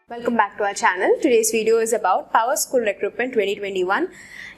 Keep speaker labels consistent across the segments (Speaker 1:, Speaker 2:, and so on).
Speaker 1: Welcome back to our channel. Today's video is about Power School Recruitment 2021.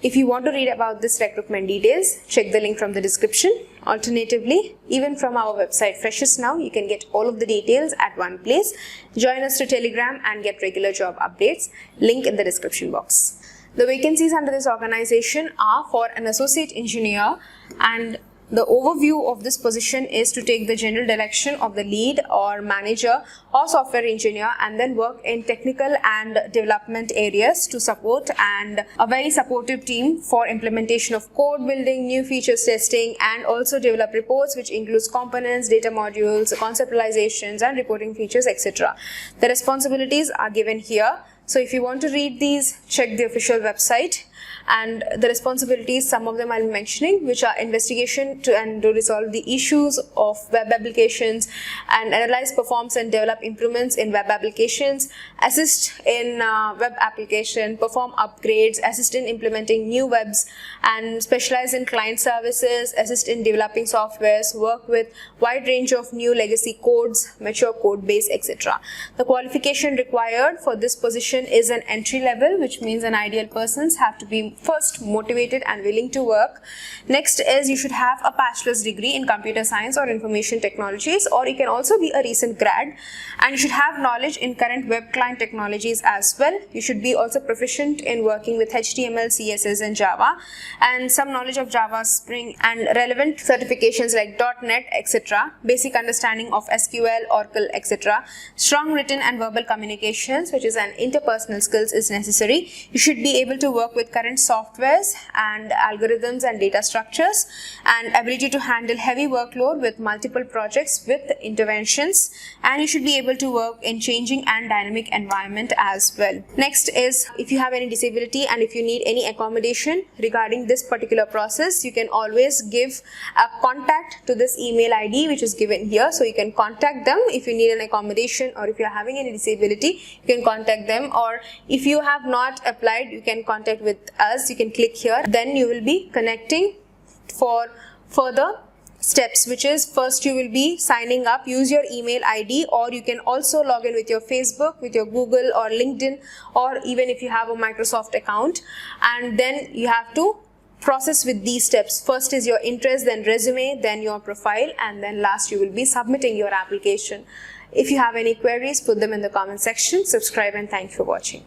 Speaker 1: If you want to read about this recruitment details, check the link from the description. Alternatively, even from our website Freshers Now, you can get all of the details at one place. Join us to Telegram and get regular job updates. Link in the description box. The vacancies under this organization are for an associate engineer, and the overview of this position is to take the general direction of the lead or manager or software engineer and then work in technical and development areas to support and a very supportive team for implementation of code building, new features testing, and also develop reports which includes components, data modules, conceptualizations and reporting features, etc. The responsibilities are given here. So if you want to read these, check the official website. And the responsibilities, some of them I'll be mentioning, which are investigation to resolve the issues of web applications and analyze, performs and develop improvements in web applications, assist in web application, perform upgrades, assist in implementing new webs, and specialize in client services, assist in developing softwares, work with wide range of new legacy codes, mature code base, etc. The qualification required for this position is an entry level, which means an ideal persons have to be first motivated and willing to work. Next is you should have a bachelor's degree in computer science or information technologies, or you can also be a recent grad, and you should have knowledge in current web client technologies as well. You should be also proficient in working with HTML, CSS and Java, and some knowledge of Java, Spring and relevant certifications like .NET, etc. Basic understanding of SQL, Oracle, etc. Strong written and verbal communications, which is an interpersonal skills, is necessary. You should be able to work with current softwares and algorithms and data structures, and ability to handle heavy workload with multiple projects with interventions, and you should be able to work in changing and dynamic environment as well. Next is if you have any disability and if you need any accommodation regarding this particular process, you can always give a contact to this email ID which is given here. So you can contact them if you need an accommodation, or if you are having any disability you can contact them, or if you have not applied you can contact with us. You can click here, then you will be connecting for further steps, which is first you will be signing up. Use your email ID, or you can also log in with your Facebook, with your Google or LinkedIn, or even if you have a Microsoft account, and then you have to process with these steps. First is your interest, then resume, then your profile, and then last you will be submitting your application. If you have any queries, put them in the comment section. Subscribe and thank you for watching.